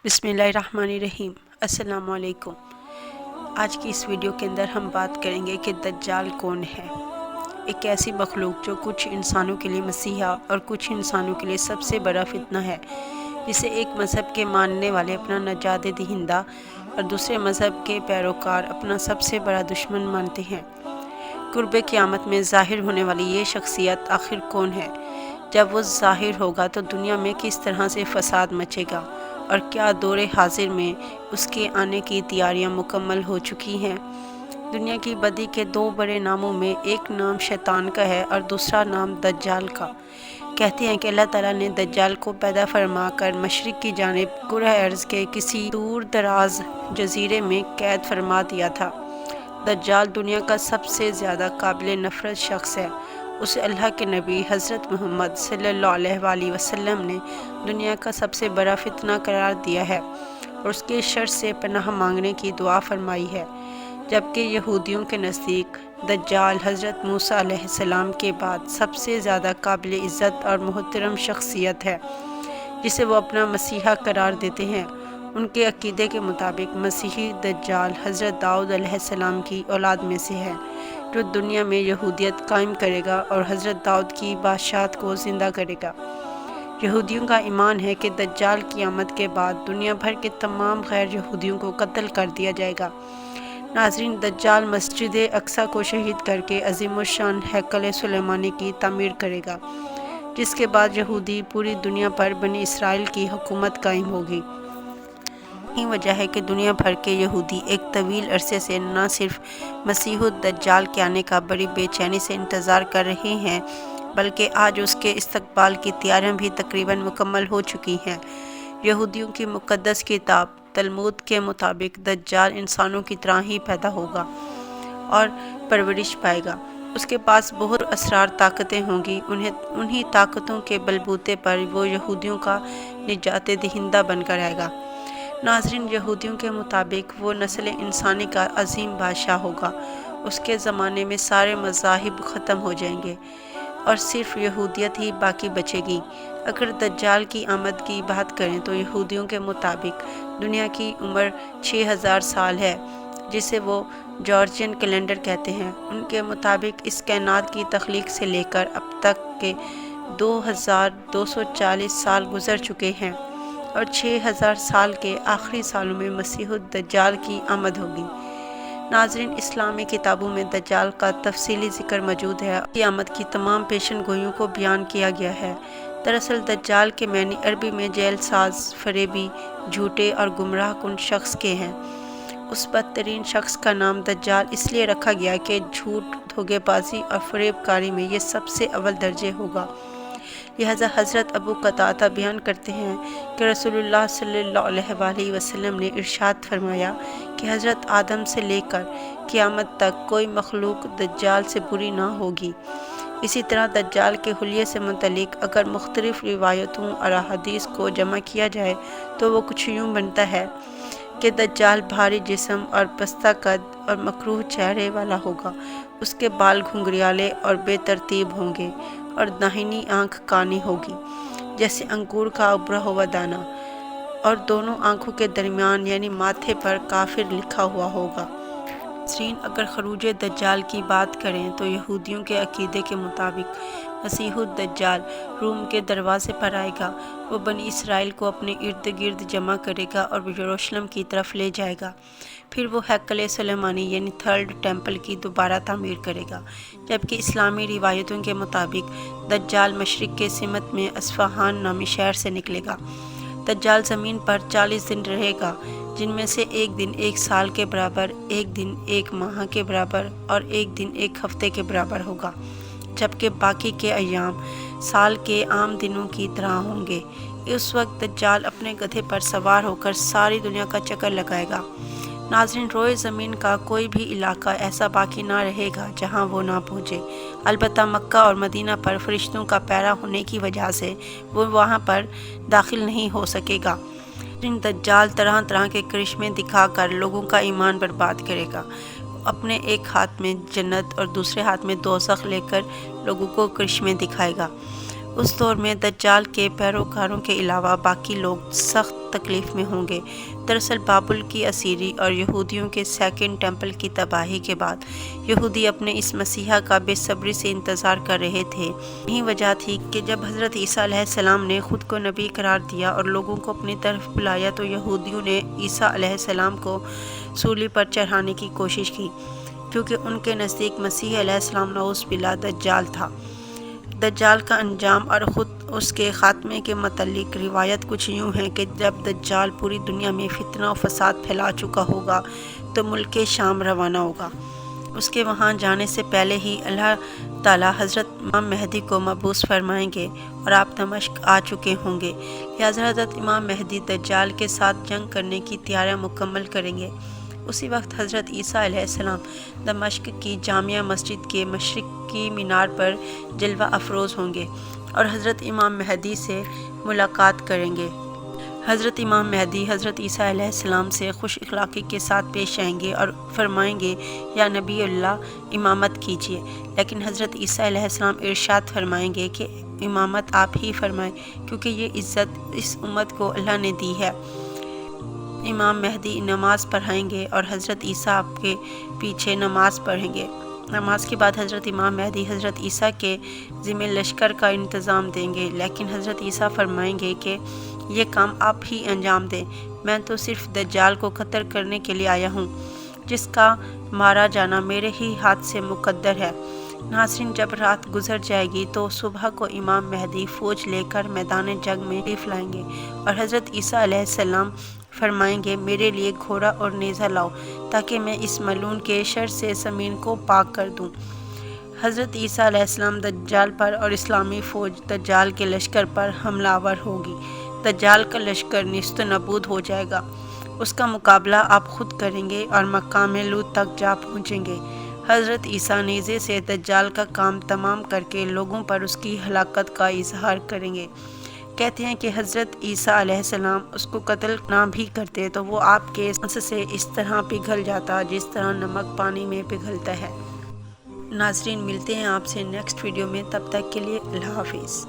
بسم اللہ الرحمن الرحیم۔ السلام علیکم۔ آج کی اس ویڈیو کے اندر ہم بات کریں گے کہ دجال کون ہے۔ ایک ایسی مخلوق جو کچھ انسانوں کے لیے مسیحا اور کچھ انسانوں کے لیے سب سے بڑا فتنہ ہے، جسے ایک مذہب کے ماننے والے اپنا نجات دہندہ اور دوسرے مذہب کے پیروکار اپنا سب سے بڑا دشمن مانتے ہیں۔ قرب قیامت میں ظاہر ہونے والی یہ شخصیت آخر کون ہے؟ جب وہ ظاہر ہوگا تو دنیا میں کس طرح سے فساد مچے گا، اور کیا دور حاضر میں اس کے آنے کی تیاریاں مکمل ہو چکی ہیں؟ دنیا کی بدی کے دو بڑے ناموں میں ایک نام شیطان کا ہے اور دوسرا نام دجال کا۔ کہتے ہیں کہ اللہ تعالیٰ نے دجال کو پیدا فرما کر مشرق کی جانب کرہ ارض کے کسی دور دراز جزیرے میں قید فرما دیا تھا۔ دجال دنیا کا سب سے زیادہ قابل نفرت شخص ہے۔ اسے اللہ کے نبی حضرت محمد صلی اللہ علیہ وآلہ وسلم نے دنیا کا سب سے بڑا فتنہ قرار دیا ہے اور اس کے شر سے پناہ مانگنے کی دعا فرمائی ہے، جبکہ یہودیوں کے نزدیک دجال حضرت موسیٰ علیہ السلام کے بعد سب سے زیادہ قابل عزت اور محترم شخصیت ہے، جسے وہ اپنا مسیحا قرار دیتے ہیں۔ ان کے عقیدے کے مطابق مسیحی دجال حضرت داؤد علیہ السلام کی اولاد میں سے ہے، جو دنیا میں یہودیت قائم کرے گا اور حضرت داؤد کی بادشاہت کو زندہ کرے گا۔ یہودیوں کا ایمان ہے کہ دجال کی آمد کے بعد دنیا بھر کے تمام غیر یہودیوں کو قتل کر دیا جائے گا۔ ناظرین، دجال مسجد اقصی کو شہید کر کے عظیم الشان ہیکل سلیمانی کی تعمیر کرے گا، جس کے بعد یہودی پوری دنیا پر بنی اسرائیل کی حکومت قائم ہوگی۔ یہی وجہ ہے کہ دنیا بھر کے یہودی ایک طویل عرصے سے نہ صرف مسیح الدجال کے آنے کا بڑی بے چینی سے انتظار کر رہے ہیں، بلکہ آج اس کے استقبال کی تیاریاں بھی تقریباً مکمل ہو چکی ہیں۔ یہودیوں کی مقدس کتاب تلمود کے مطابق دجال انسانوں کی طرح ہی پیدا ہوگا اور پرورش پائے گا۔ اس کے پاس بہت اسرار طاقتیں ہوں گی۔ انہی طاقتوں کے بلبوتے پر وہ یہودیوں کا نجات دہندہ بن کر آئے گا۔ ناظرین، یہودیوں کے مطابق وہ نسل انسانی کا عظیم بادشاہ ہوگا۔ اس کے زمانے میں سارے مذاہب ختم ہو جائیں گے اور صرف یہودیت ہی باقی بچے گی۔ اگر دجال کی آمد کی بات کریں تو یہودیوں کے مطابق دنیا کی عمر 6000 سال ہے، جسے وہ جارجین کیلنڈر کہتے ہیں۔ ان کے مطابق اس کائنات کی تخلیق سے لے کر اب تک کے 2240 سال گزر چکے ہیں اور 6000 سال کے آخری سالوں میں مسیح الدجال کی آمد ہوگی۔ ناظرین، اسلامی کتابوں میں دجال کا تفصیلی ذکر موجود ہے اور کی آمد کی تمام پیشن گوئیوں کو بیان کیا گیا ہے۔ دراصل دجال کے معنی عربی میں جعل ساز، فریبی، جھوٹے اور گمراہ کن شخص کے ہیں۔ اس بدترین شخص کا نام دجال اس لیے رکھا گیا کہ جھوٹ، دھوکے بازی اور فریب کاری میں یہ سب سے اول درجے ہوگا۔ لہذا حضرت ابو قتادہ بیان کرتے ہیں کہ رسول اللہ صلی اللہ علیہ وآلہ وسلم نے ارشاد فرمایا کہ حضرت آدم سے لے کر قیامت تک کوئی مخلوق دجال سے بری نہ ہوگی۔ اسی طرح دجال کے حلیے سے متعلق اگر مختلف روایتوں اور احادیث کو جمع کیا جائے تو وہ کچھ یوں بنتا ہے کہ دجال بھاری جسم اور پستہ قد اور مکروہ چہرے والا ہوگا۔ اس کے بال گھنگریالے اور بے ترتیب ہوں گے اور داہنی آنکھ کانی ہوگی جیسے انگور کا ابھرا ہوا دانہ، اور دونوں آنکھوں کے درمیان یعنی ماتھے پر کافر لکھا ہوا ہوگا۔ ناظرین، اگر خروج دجال کی بات کریں تو یہودیوں کے عقیدے کے مطابق مسیح الدجال روم کے دروازے پر آئے گا۔ وہ بنی اسرائیل کو اپنے ارد گرد جمع کرے گا اور یروشلم کی طرف لے جائے گا۔ پھر وہ ہیکل سلیمانی یعنی تھرڈ ٹیمپل کی دوبارہ تعمیر کرے گا، جبکہ اسلامی روایتوں کے مطابق دجال مشرق کے سمت میں اصفہان نامی شہر سے نکلے گا۔ دجال زمین پر 40 دن رہے گا، جن میں سے ایک دن ایک سال کے برابر، ایک دن ایک ماہ کے برابر اور ایک دن ایک ہفتے کے برابر ہوگا، جبکہ باقی کے ایام سال کے عام دنوں کی طرح ہوں گے۔ اس وقت دجال اپنے گدھے پر سوار ہو کر ساری دنیا کا چکر لگائے گا۔ ناظرین، روئے زمین کا کوئی بھی علاقہ ایسا باقی نہ رہے گا جہاں وہ نہ پہنچے، البتہ مکہ اور مدینہ پر فرشتوں کا پہرا ہونے کی وجہ سے وہ وہاں پر داخل نہیں ہو سکے گا۔ دجال طرح طرح کے کرشمے دکھا کر لوگوں کا ایمان برباد کرے گا۔ اپنے ایک ہاتھ میں جنت اور دوسرے ہاتھ میں دوزخ لے کر لوگوں کو کرشمے دکھائے گا۔ اس دور میں دجال کے پیروکاروں کے علاوہ باقی لوگ سخت تکلیف میں ہوں گے۔ دراصل بابل کی اسیری اور یہودیوں کے سیکنڈ ٹیمپل کی تباہی کے بعد یہودی اپنے اس مسیحا کا بے صبری سے انتظار کر رہے تھے۔ یہی وجہ تھی کہ جب حضرت عیسیٰ علیہ السلام نے خود کو نبی قرار دیا اور لوگوں کو اپنی طرف بلایا تو یہودیوں نے عیسیٰ علیہ السلام کو سولی پر چڑھانے کی کوشش کی، کیونکہ ان کے نزدیک مسیح علیہ السلام نعوذ باللہ دجال تھا۔ دجال کا انجام اور خود اس کے خاتمے کے متعلق روایت کچھ یوں ہے کہ جب دجال پوری دنیا میں فتنہ و فساد پھیلا چکا ہوگا تو ملک شام روانہ ہوگا۔ اس کے وہاں جانے سے پہلے ہی اللہ تعالیٰ حضرت امام مہدی کو مبعوث فرمائیں گے اور آپ دمشق آ چکے ہوں گے، لہٰذا حضرت امام مہدی دجال کے ساتھ جنگ کرنے کی تیاریاں مکمل کریں گے۔ اسی وقت حضرت عیسیٰ علیہ السلام دمشق کی جامع مسجد کے مشرقی مینار پر جلوہ افروز ہوں گے اور حضرت امام مہدی سے ملاقات کریں گے۔ حضرت امام مہدی حضرت عیسیٰ علیہ السلام سے خوش اخلاقی کے ساتھ پیش آئیں گے اور فرمائیں گے یا نبی اللہ امامت کیجیے، لیکن حضرت عیسیٰ علیہ السلام ارشاد فرمائیں گے کہ امامت آپ ہی فرمائیں، کیونکہ یہ عزت اس امت کو اللہ نے دی ہے۔ امام مہدی نماز پڑھائیں گے اور حضرت عیسیٰ آپ کے پیچھے نماز پڑھیں گے۔ نماز کے بعد حضرت امام مہدی حضرت عیسیٰ کے ذمہ لشکر کا انتظام دیں گے، لیکن حضرت عیسیٰ فرمائیں گے کہ یہ کام آپ ہی انجام دیں، میں تو صرف دجال کو قتل کرنے کے لیے آیا ہوں، جس کا مارا جانا میرے ہی ہاتھ سے مقدر ہے۔ ناظرین، جب رات گزر جائے گی تو صبح کو امام مہدی فوج لے کر میدان جنگ میں تشریف لائیں گے اور حضرت عیسیٰ علیہ السلام فرمائیں گے میرے لیے گھوڑا اور نیزہ لاؤ تاکہ میں اس ملعون کے شر سے زمین کو پاک کر دوں۔ حضرت عیسیٰ علیہ السلام دجال پر اور اسلامی فوج دجال کے لشکر پر حملہ آور ہوگی۔ دجال کا لشکر نیست و نابود ہو جائے گا۔ اس کا مقابلہ آپ خود کریں گے اور مقام لوط تک جا پہنچیں گے۔ حضرت عیسیٰ نیزے سے دجال کا کام تمام کر کے لوگوں پر اس کی ہلاکت کا اظہار کریں گے۔ کہتے ہیں کہ حضرت عیسیٰ علیہ السلام اس کو قتل نہ بھی کرتے تو وہ آپ کے سانس سے اس طرح پگھل جاتا جس طرح نمک پانی میں پگھلتا ہے۔ ناظرین، ملتے ہیں آپ سے نیکسٹ ویڈیو میں، تب تک کے لیے اللہ حافظ۔